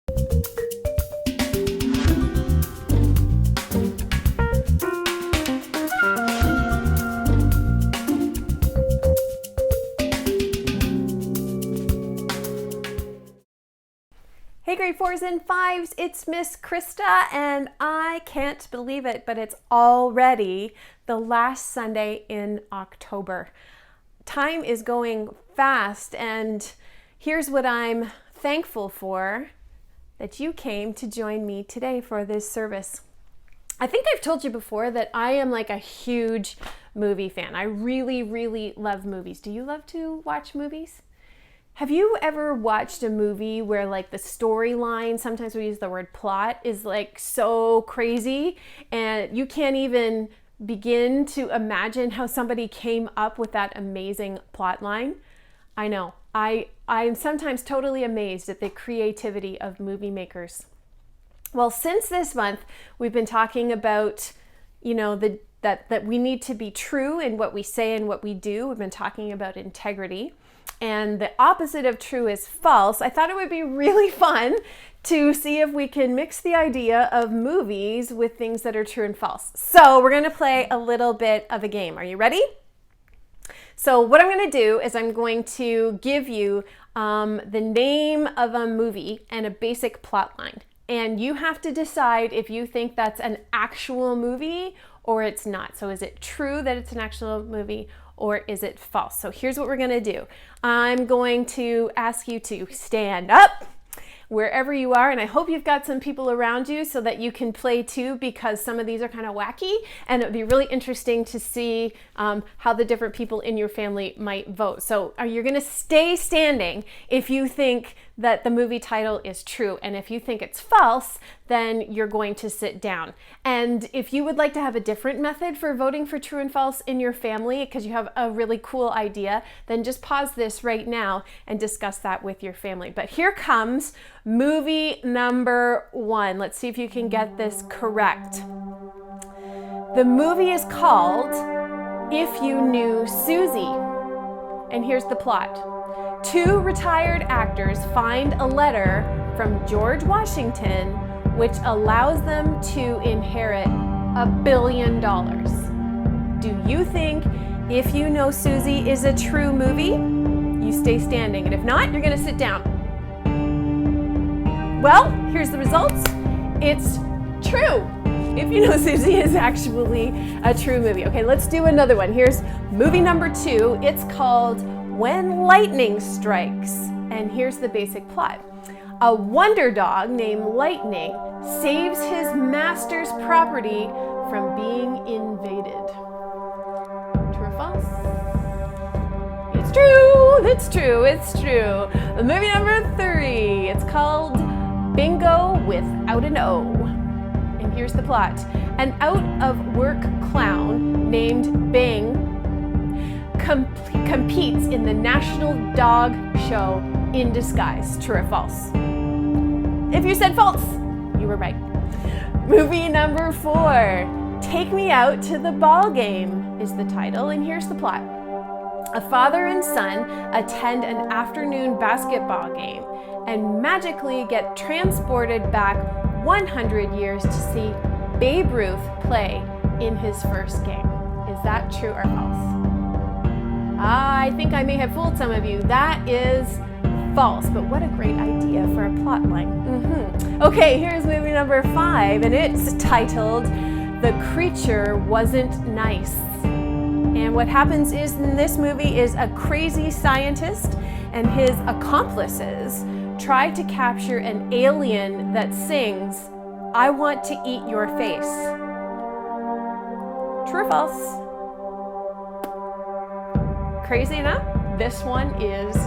Hey grade 4s and 5s, it's Miss Krista, and I can't believe it, but it's already the last Sunday in October. Time is going fast, and here's what I'm thankful for, that you came to join me today for this service. I think I've told you before that I am like a huge movie fan. I really, really love movies. Do you love to watch movies? Have you ever watched a movie where like the storyline, sometimes we use the word plot, is like so crazy and you can't even begin to imagine how somebody came up with that amazing plot line? I know. I'm sometimes totally amazed at the creativity of movie makers. Well, since this month, we've been talking about, that we need to be true in what we say and what we do. We've been talking about integrity. And the opposite of true is false. I thought it would be really fun to see if we can mix the idea of movies with things that are true and false. So we're going to play a little bit of a game. Are you ready? So what I'm going to do is I'm going to give you the name of a movie and a basic plot line. And you have to decide if you think that's an actual movie or it's not. So is it true that it's an actual movie, or is it false? So here's what we're gonna do. I'm going to ask you to stand up wherever you are, and I hope you've got some people around you so that you can play too, because some of these are kind of wacky, and it would be really interesting to see how the different people in your family might vote. So you're gonna stay standing if you think that the movie title is true, and if you think it's false, then you're going to sit down. And if you would like to have a different method for voting for true and false in your family, because you have a really cool idea, then just pause this right now and discuss that with your family. But here comes movie number 1. Let's see if you can get this correct. The movie is called If You Knew Susie. And here's the plot. 2 retired actors find a letter from George Washington which allows them to inherit $1 billion. Do you think If You Know Susie is a true movie? You stay standing, and if not, you're gonna sit down. Well, here's the results. It's true. If You Know Susie is actually a true movie. Okay, let's do another one. Here's movie number 2. It's called When Lightning Strikes. And here's the basic plot. A wonder dog named Lightning saves his master's property from being invaded. True or false? It's true! It's true! It's true! Movie number 3. It's called Bingo Without an O. And here's the plot. An out-of-work clown named Bing competes in the National Dog Show in disguise. True or false? If you said false, you were right. Movie number 4. Take Me Out to the Ball Game is the title, and here's the plot. A father and son attend an afternoon basketball game and magically get transported back 100 years to see Babe Ruth play in his first game. Is that true or false? I think I may have fooled some of you. That is false, but what a great idea for a plot line. Okay, here's movie number 5, and it's titled The Creature Wasn't Nice. And what happens is in this movie is a crazy scientist and his accomplices try to capture an alien that sings, "I want to eat your face." True or false? Crazy enough? This one is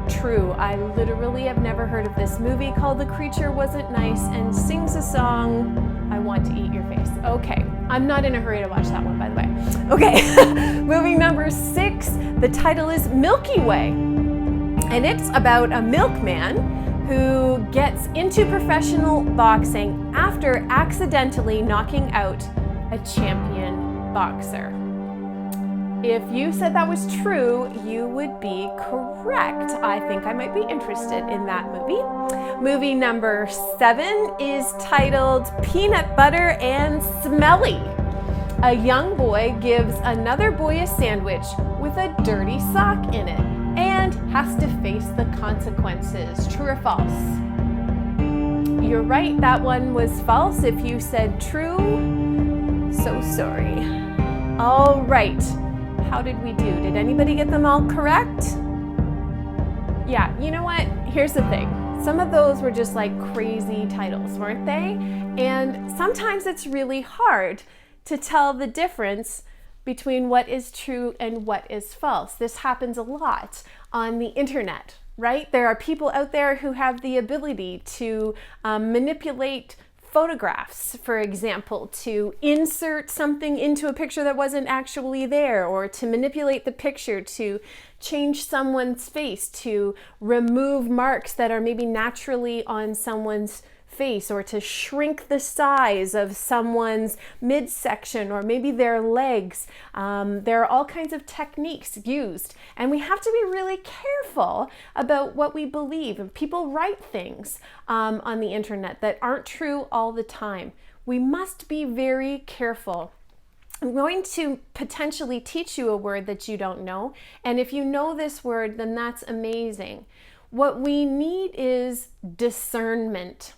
true. I literally have never heard of this movie called The Creature Wasn't Nice and sings a song, "I want to eat your face." Okay, I'm not in a hurry to watch that one, by the way. Okay, movie number 6, the title is Milky Way. And it's about a milkman who gets into professional boxing after accidentally knocking out a champion boxer. If you said that was true, you would be correct. I think I might be interested in that movie. Movie number 7 is titled Peanut Butter and Smelly. A young boy gives another boy a sandwich with a dirty sock in it and has to face the consequences. True or false? You're right, that one was false. If you said true, so sorry. All right, how did we do? Did anybody get them all correct? Yeah, you know what? Here's the thing. Some of those were just like crazy titles, weren't they? And sometimes it's really hard to tell the difference between what is true and what is false. This happens a lot on the internet, right? There are people out there who have the ability to manipulate photographs, for example, to insert something into a picture that wasn't actually there, or to manipulate the picture to change someone's face, to remove marks that are maybe naturally on someone's face, or to shrink the size of someone's midsection or maybe their legs. There are all kinds of techniques used, and we have to be really careful about what we believe. And people write things on the internet that aren't true all the time. We must be very careful. I'm going to potentially teach you a word that you don't know, and if you know this word, then that's amazing. What we need is discernment.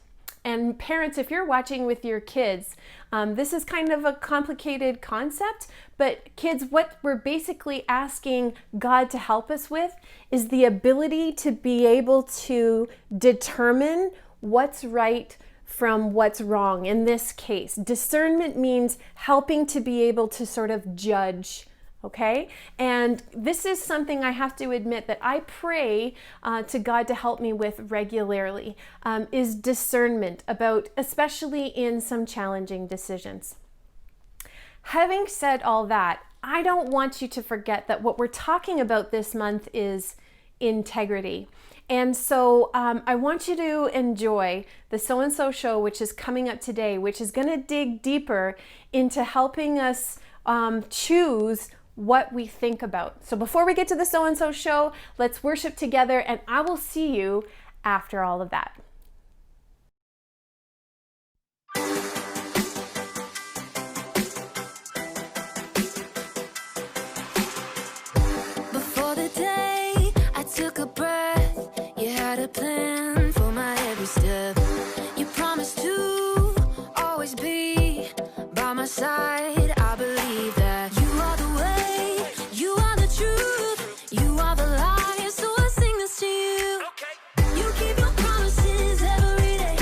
And parents, if you're watching with your kids, this is kind of a complicated concept, but kids, what we're basically asking God to help us with is the ability to be able to determine what's right from what's wrong. In this case, discernment means helping to be able to sort of judge. Okay? And this is something I have to admit that I pray to God to help me with regularly, is discernment about, especially in some challenging decisions. Having said all that, I don't want you to forget that what we're talking about this month is integrity. And so I want you to enjoy the So and So show, which is coming up today, which is going to dig deeper into helping us choose what we think about. So before we get to the So and So show, let's worship together, and I will see you after all of that. Before the day I took a breath, you had a plan for my every step. You promised to always be by my side. I believe that you are the way, you are the truth, you are the light, so I sing this to you. You keep your promises every day.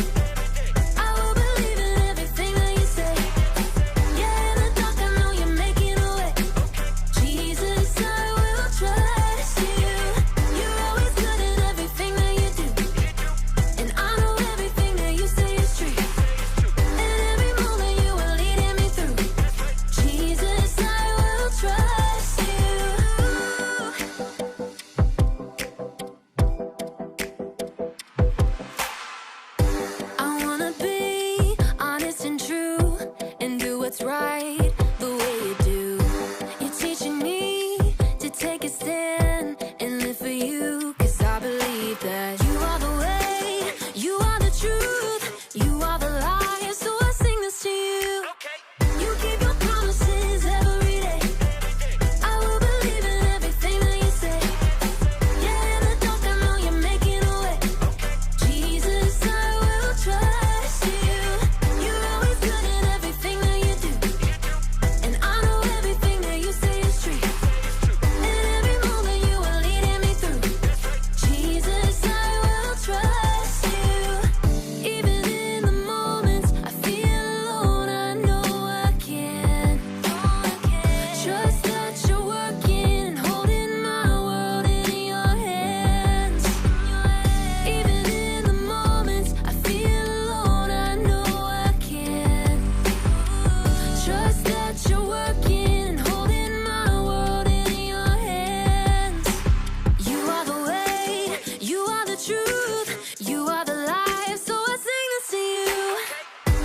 I will believe in everything that you say. Yeah, in the dark I know you're making a way. Jesus, I will trust you. You're always good in everything that you do, and I know everything that you say is true. And every moment you are leading me through. Jesus, I will trust you. I wanna be honest and true and do what's right the way you do. You're teaching me to take a stand and live for you, 'cause I believe that you are the way, you are the truth, you are the light, so I sing this to you. You keep your promises every day. I will believe in everything that you say. Yeah, in the dark I know you're making a way. Jesus, I will trust you. You're always good in everything that you do, and I know everything that you say is true. And every moment you are leading me through. Jesus, I will trust you. Even in the moments I feel alone, I know I can trust that you're working and holding my world in your hands. Even in the moments I feel alone, I know I can trust that you're working and holding my world in your hands. You are the way, you are the truth, you are the life, so I sing this to you.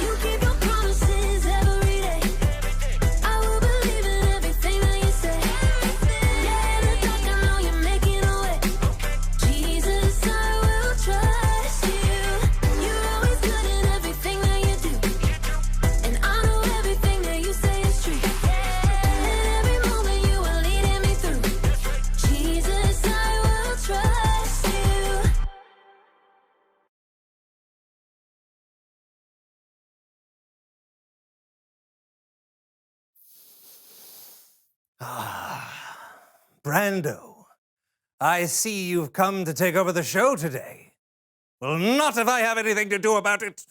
You keep your promises every day. I will believe in everything that you say. Brando, I see you've come to take over the show today. Well, not if I have anything to do about it.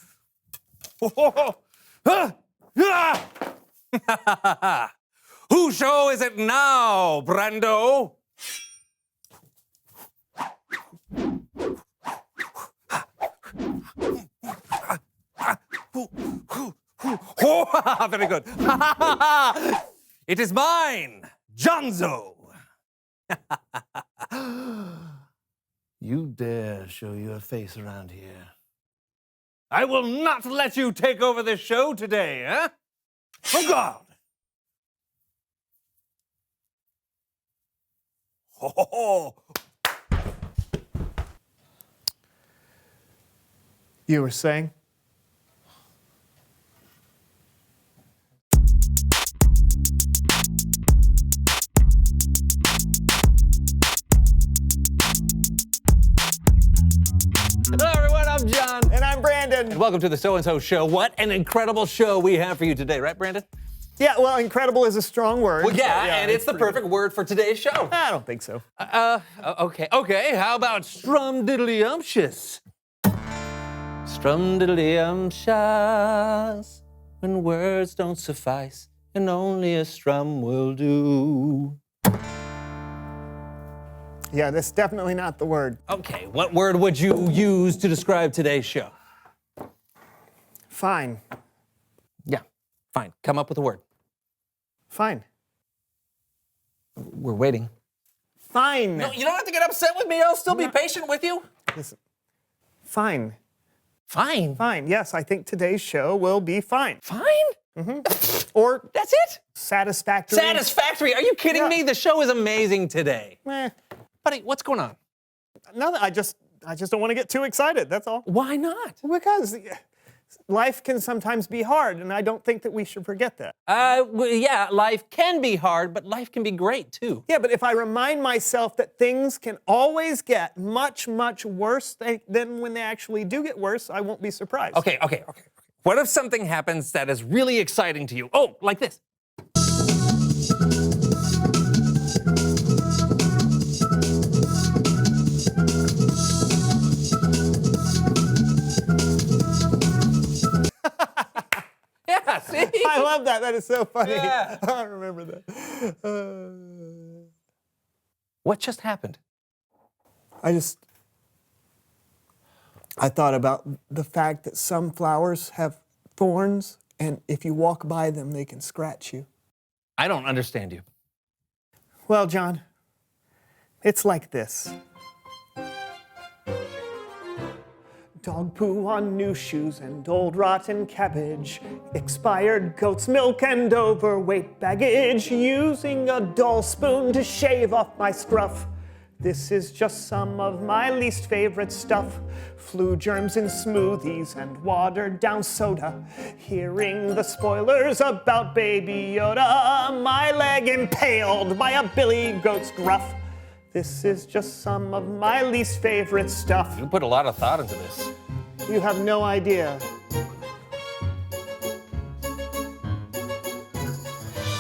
Whose show is it now, Brando? Very good. It is mine, Jonzo. You dare show your face around here? I will not let you take over this show today, eh? Oh, God! Oh. You were saying? Hello, everyone. I'm John. And I'm Brandon. And welcome to the So-and-So Show. What an incredible show we have for you today, right, Brandon? Yeah, well, incredible is a strong word. Well, yeah, and it's the perfect word for today's show. I don't think so. Okay, how about strum-diddly-umptious? Strum-diddly-umptious, when words don't suffice, and only a strum will do. Yeah, that's definitely not the word. Okay, what word would you use to describe today's show? Fine. Yeah, fine. Come up with a word. Fine. We're waiting. Fine. No, you don't have to get upset with me. I'll still be patient with you. Listen. Fine. Fine. Fine. Yes, I think today's show will be fine. Fine? Or That's it? satisfactory. Satisfactory. Are you kidding Yeah. me? The show is amazing today. Eh, Buddy, what's going on? no, I just don't want to get too excited, that's all. Why not? Because life can sometimes be hard, and I don't think that we should forget that. Yeah, life can be hard, but life can be great too. Yeah, but if I remind myself that things can always get much, much worse than when they actually do get worse, I won't be surprised. Okay. What if something happens that is really exciting to you? Oh, like this. Yeah, see? I love that. That is so funny. Yeah. I remember that. What just happened? I thought about the fact that some flowers have thorns, and if you walk by them, they can scratch you. I don't understand you. Well, John, it's like this. Dog poo on new shoes and old rotten cabbage, expired goat's milk and overweight baggage, using a dull spoon to shave off my scruff. This is just some of my least favorite stuff. Flu germs in smoothies and watered down soda. Hearing the spoilers about Baby Yoda. My leg impaled by a billy goat's gruff. This is just some of my least favorite stuff. You put a lot of thought into this. You have no idea.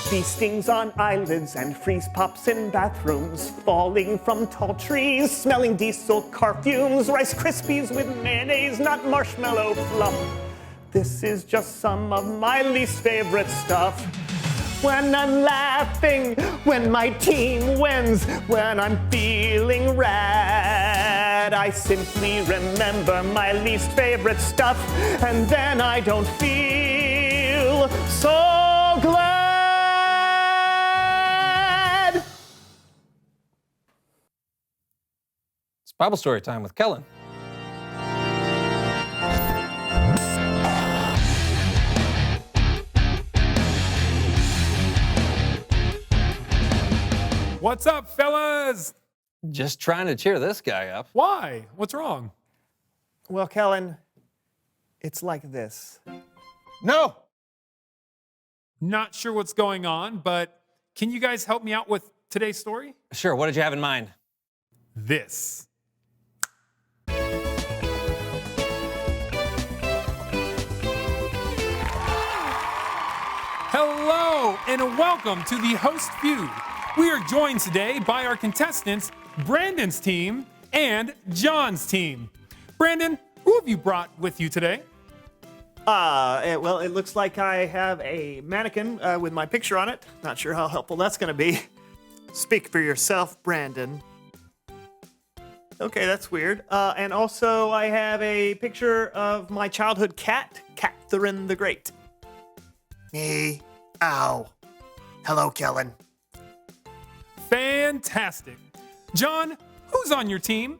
Bee stings on eyelids and freeze pops in bathrooms, falling from tall trees, smelling diesel car fumes, Rice Krispies with mayonnaise, not marshmallow fluff. This is just some of my least favorite stuff. When I'm laughing, when my team wins, when I'm feeling rad, I simply remember my least favorite stuff, and then I don't feel so glad. It's Bible story time with Kellen. What's up, fellas? Just trying to cheer this guy up. Why? What's wrong? Well, Kellen, it's like this. No! Not sure what's going on, but can you guys help me out with today's story? Sure, what did you have in mind? This. Hello, and welcome to the host Feud, We are joined today by our contestants, Brandon's team and John's team. Brandon, who have you brought with you today? Well, it looks like I have a mannequin with my picture on it. Not sure how helpful that's going to be. Speak for yourself, Brandon. Okay, that's weird. And also, I have a picture of my childhood cat, Catherine the Great. Me. Ow. Hello, Kellen. Fantastic. John, who's on your team?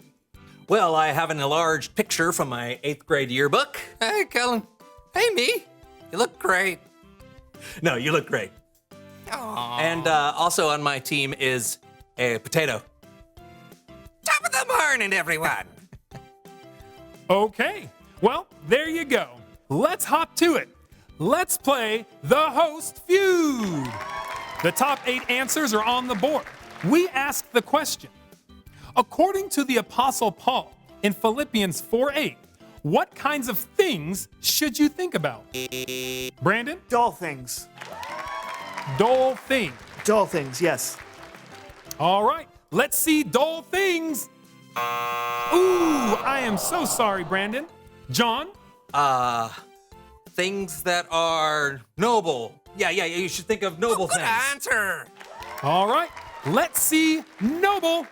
Well, I have an enlarged picture from my 8th grade yearbook. Hey, Kellen. Hey, me. You look great. No, you look great. Aww. And also on my team is a potato. Top of the morning, everyone. Okay, well, there you go. Let's hop to it. Let's play the host feud. The top 8 answers are on the board. We ask the question. According to the Apostle Paul in Philippians 4:8, what kinds of things should you think about? Brandon? Doll things. Dull thing. Doll things, yes. All right, let's see dull things. Ooh, I am so sorry, Brandon. John? Things that are noble. Yeah, you should think of noble Good things. answer. All right, let's see noble.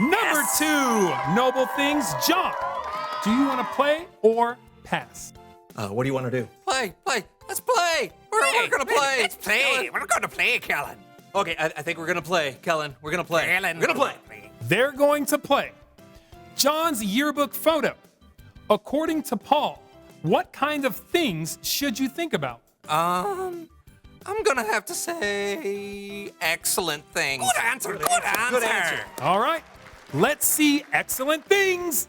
Number 2, noble things. John, do you want to play or pass? What do you want to do? Play. Let's play. We're going to play. Let's play. We're going to play, Kellen. Okay, I think we're gonna play, Kellen. We're gonna play. Kellen. We're gonna play. They're going to play. John's yearbook photo. According to Paul, what kind of things should you think about? I'm going to have to say excellent things. Good answer. Good answer. All right, let's see excellent things.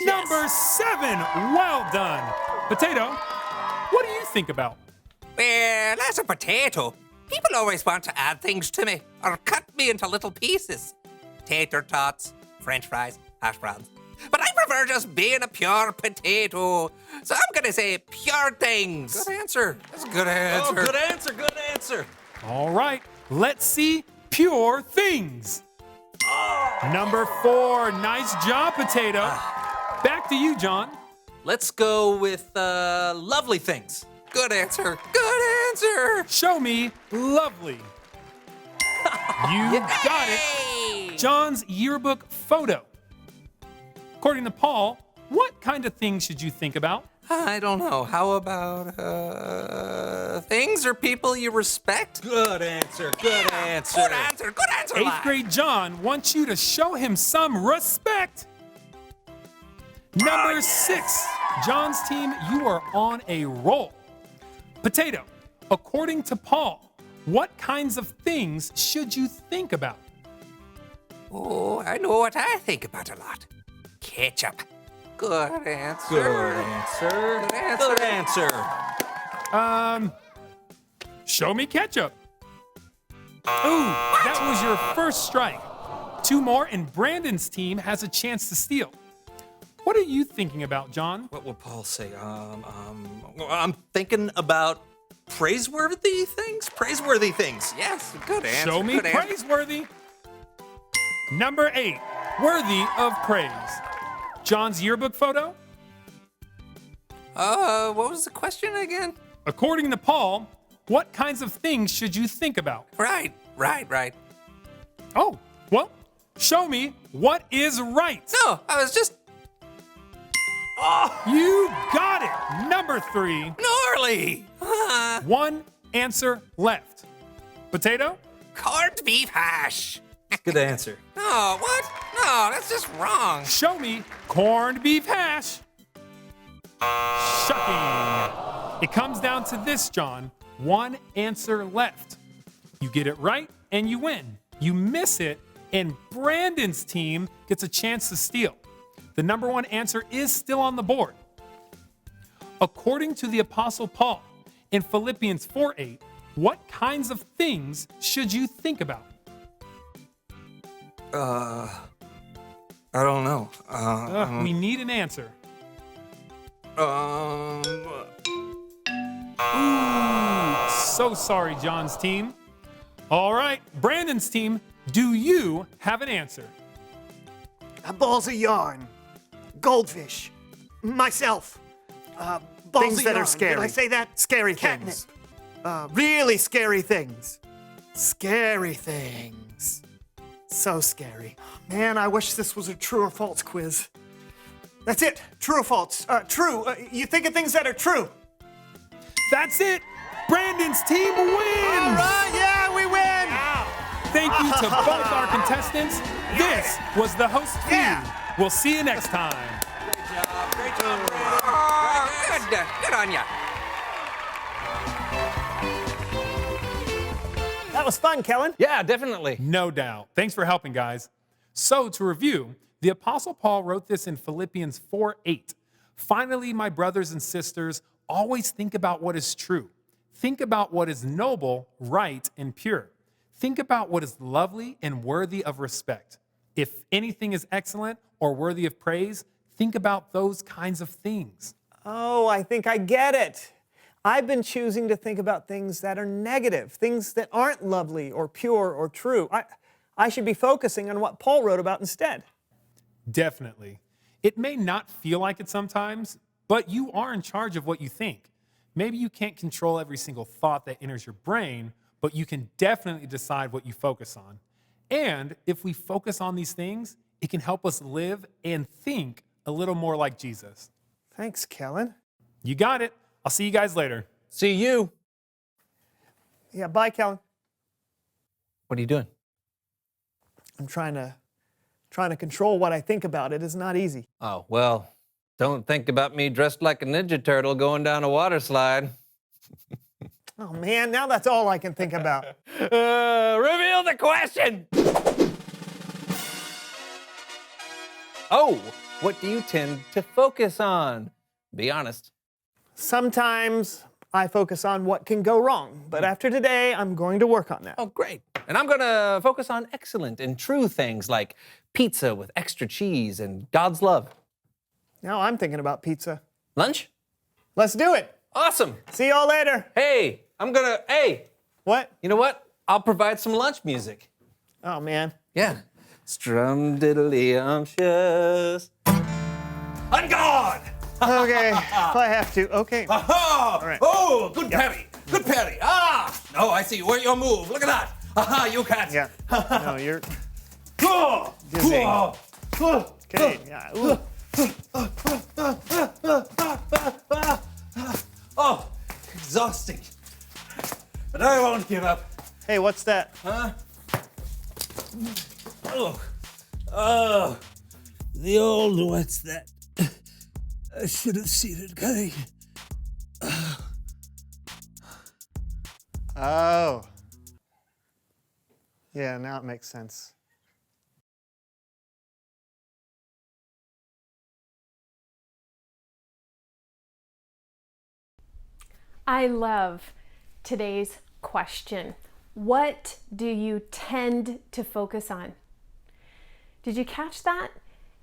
Number 7, well done. Potato, what do you think about? Well, as a potato, people always want to add things to me or cut me into little pieces. Tater tots, French fries, hash browns. But I prefer just being a pure potato. So I'm going to say pure things. Good answer. That's a good answer. Oh, good answer. All right, let's see pure things. Number 4, nice job, Potato. Back to you, John. Let's go with lovely things. Good answer. Good answer. Show me lovely. You got it. Hey! John's yearbook photo. According to Paul, what kind of things should you think about? I don't know. How about things or people you respect? Good answer. Good answer. Good answer. Good answer. 8th lad. grade John wants you to show him some respect. Number 6, John's team, you are on a roll. Potato, according to Paul, what kinds of things should you think about? Oh, I know what I think about a lot. Ketchup. Good answer. Good answer. Good answer. Good answer. Show me ketchup. Ooh, that was your first strike. 2 more and Brandon's team has a chance to steal. What are you thinking about, John? What will Paul say? I'm thinking about praiseworthy things. Praiseworthy things. Yes, good answer. Show me good answer. praiseworthy. Number 8, worthy of praise. John's yearbook photo. What was the question again? According to Paul, what kinds of things should you think about? Right. Oh, well, show me what is right. No, I was just You got it. Number 3, gnarly. 1 answer left. Potato? Corned beef hash. Good answer. No, what? No, that's just wrong. Show me corned beef hash. Shocking. It comes down to this, John. 1 answer left. You get it right and you win. You miss it and Brandon's team gets a chance to steal. The number 1 answer is still on the board. According to the Apostle Paul in Philippians 4:8, what kinds of things should you think about? I don't know. We need an answer. So sorry, John's team. All right, Brandon's team, do you have an answer? Balls of yarn. Goldfish. Myself. Balls Things of that yarn. are scary. Did I say that? Scary Catnip. things. Really scary things. Scary things. So scary. Man, I wish this was a true or false quiz. That's it. True or false? True. You think of things that are true. That's it. Brandon's team wins. All right, yeah, we win. Thank you to both our contestants. This was the host Feud. Yeah. We'll see you next time. Great job, Brandon. Oh, good on ya. That was fun, Kellen. Yeah, definitely. No doubt. Thanks for helping, guys. So, to review, the Apostle Paul wrote this in Philippians 4:8. Finally, my brothers and sisters, always think about what is true. Think about what is noble, right, and pure. Think about what is lovely and worthy of respect. If anything is excellent or worthy of praise, think about those kinds of things. Oh, I think I get it. I've been choosing to think about things that are negative, things that aren't lovely or pure or true. I should be focusing on what Paul wrote about instead. Definitely. It may not feel like it sometimes, but you are in charge of what you think. Maybe you can't control every single thought that enters your brain, but you can definitely decide what you focus on. And if we focus on these things, it can help us live and think a little more like Jesus. Thanks, Kellen. You got it. I'll see you guys later. See you. Yeah, bye, Kellen. What are you doing? I'm trying to control what I think about. It is not easy. Oh, well, don't think about me dressed like a Ninja Turtle going down a water slide. Oh man, now that's all I can think about. Reveal the question! Oh, what do you tend to focus on? Be honest. Sometimes I focus on what can go wrong, but after today, I'm going to work on that. Oh, great. And I'm going to focus on excellent and true things like pizza with extra cheese and God's love. Now I'm thinking about pizza. Lunch? Let's do it. Awesome. See y'all later. Hey, hey, What? you know what? I'll provide some lunch music. Oh man. Yeah. Strum-diddly-umptious. On guard! Okay, if I have to. Okay. Aha! right. Oh, good parry. Good parry. Ah! Oh, I see. Where your move. Look at that. Aha, you can't. Yeah. No, you're Oh, dizzying. oh, Okay. Yeah. Ooh. oh, exhausting. But I won't give up. Hey, what's that? Oh, the old what's that? I should have seen it coming. Oh. Yeah, now it makes sense. I love today's question. What do you tend to focus on? Did you catch that?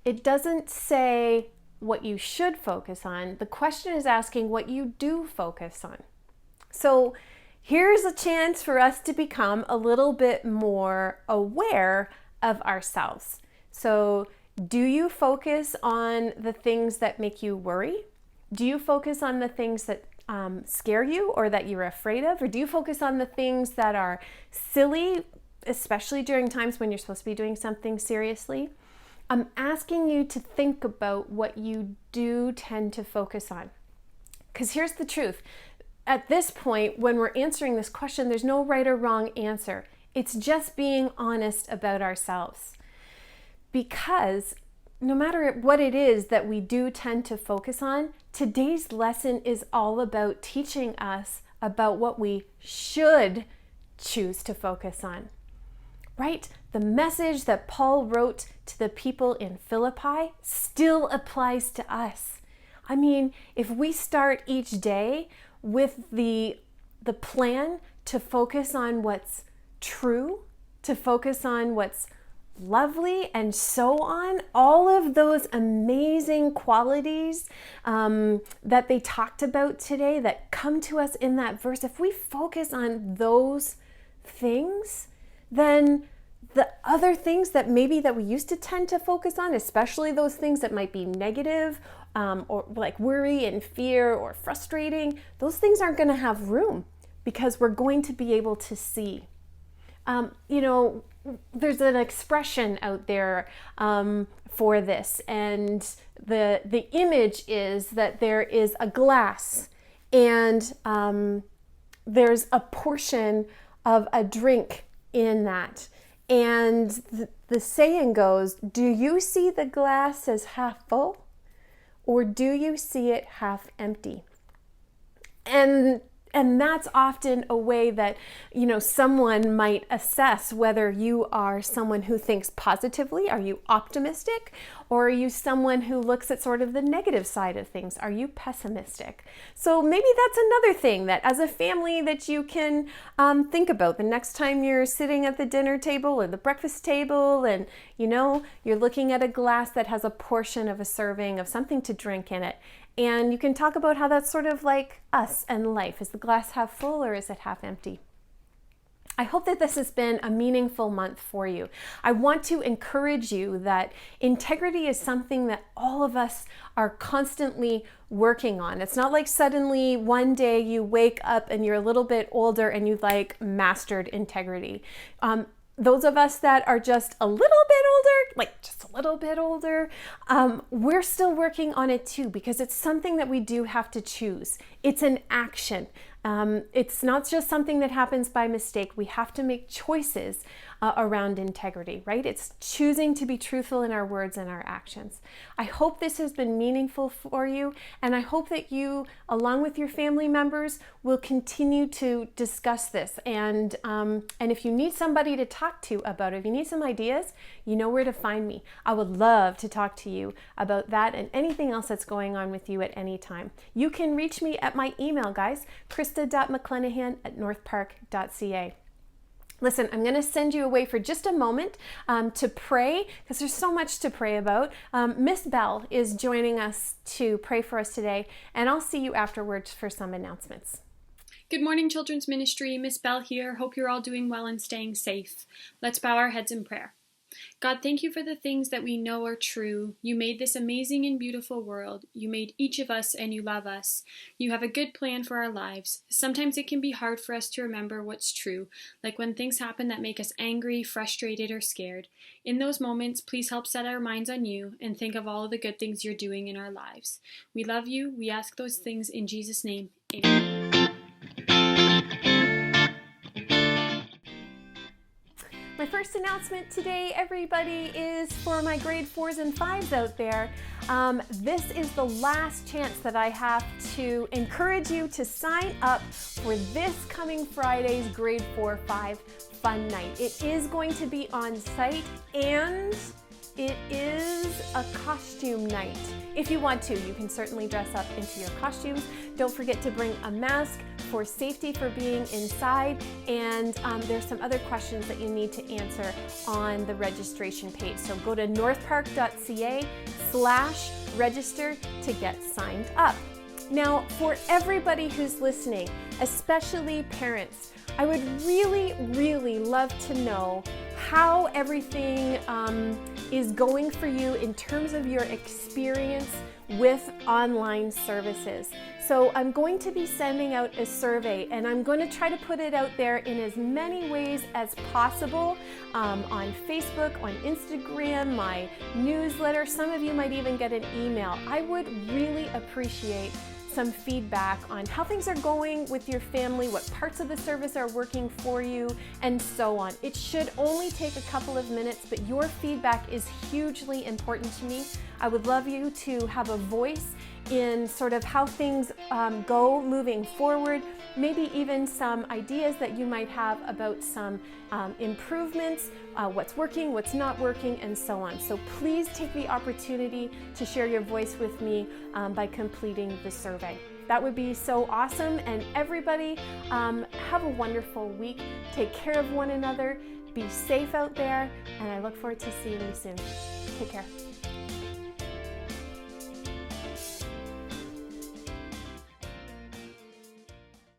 It doesn't say what you should focus on. The question is asking what you do focus on. So here's a chance for us to become a little bit more aware of ourselves. So do you focus on the things that make you worry? Do you focus on the things that scare you or that you're afraid of? Or do you focus on the things that are silly, especially during times when you're supposed to be doing something seriously? I'm asking you to think about what you do tend to focus on. Because here's the truth. At this point, when we're answering this question, there's no right or wrong answer. It's just being honest about ourselves. Because no matter what it is that we do tend to focus on, today's lesson is all about teaching us about what we should choose to focus on. Right? The message that Paul wrote to the people in Philippi still applies to us. I mean, if we start each day with the plan to focus on what's true, to focus on what's lovely, and so on, all of those amazing qualities that they talked about today that come to us in that verse, if we focus on those things than the other things that maybe that we used to tend to focus on, especially those things that might be negative, or like worry and fear or frustrating. Those things aren't going to have room because we're going to be able to see. There's an expression out there for this, and the image is that there is a glass, and there's a portion of a drink in that. And the saying goes, do you see the glass as half full, or do you see it half empty? And that's often a way that, someone might assess whether you are someone who thinks positively. Are you optimistic? Or are you someone who looks at sort of the negative side of things? Are you pessimistic? So maybe that's another thing that as a family that you can think about the next time you're sitting at the dinner table or the breakfast table, and you're looking at a glass that has a portion of a serving of something to drink in it. And you can talk about how that's sort of like us and life. Is the glass half full or is it half empty? I hope that this has been a meaningful month for you. I want to encourage you that integrity is something that all of us are constantly working on. It's not like suddenly one day you wake up and you're a little bit older and you've mastered integrity. Those of us that are just a little bit older, we're still working on it too, because it's something that we do have to choose. It's an action. It's not just something that happens by mistake. We have to make choices around integrity, right? It's choosing to be truthful in our words and our actions. I hope this has been meaningful for you, and I hope that you, along with your family members, will continue to discuss this. And if you need somebody to talk to about it, if you need some ideas, you know where to find me. I would love to talk to you about that and anything else that's going on with you at any time. You can reach me at my email, guys, krista.mcclenahan@northpark.ca. Listen, I'm going to send you away for just a moment to pray, because there's so much to pray about. Miss Bell is joining us to pray for us today, and I'll see you afterwards for some announcements. Good morning, Children's Ministry. Miss Bell here. Hope you're all doing well and staying safe. Let's bow our heads in prayer. God, thank you for the things that we know are true. You made this amazing and beautiful world. You made each of us, and you love us. You have a good plan for our lives. Sometimes it can be hard for us to remember what's true, like when things happen that make us angry, frustrated, or scared. In those moments, please help set our minds on you and think of all of the good things you're doing in our lives. We love you. We ask those things in Jesus' name. Amen. My first announcement today, everybody, is for my grade 4s and 5s out there. This is the last chance that I have to encourage you to sign up for this coming Friday's grade 4-5 fun night. It is going to be on site, and it is a costume night. If you want to, you can certainly dress up into your costumes. Don't forget to bring a mask for safety for being inside, and there's some other questions that you need to answer on the registration page. So go to northpark.ca/register to get signed up. Now, for everybody who's listening, especially parents, I would really, really love to know how everything is going for you in terms of your experience with online services. So I'm going to be sending out a survey, and I'm going to try to put it out there in as many ways as possible, on Facebook, on Instagram, my newsletter. Some of you might even get an email. I would really appreciate some feedback on how things are going with your family, what parts of the service are working for you, and so on. It should only take a couple of minutes, but your feedback is hugely important to me. I would love you to have a voice in sort of how things go moving forward, maybe even some ideas that you might have about some improvements, what's working, what's not working, and so on. So please take the opportunity to share your voice with me by completing the survey. That would be so awesome. And everybody, have a wonderful week. Take care of one another. Be safe out there. And I look forward to seeing you soon. Take care.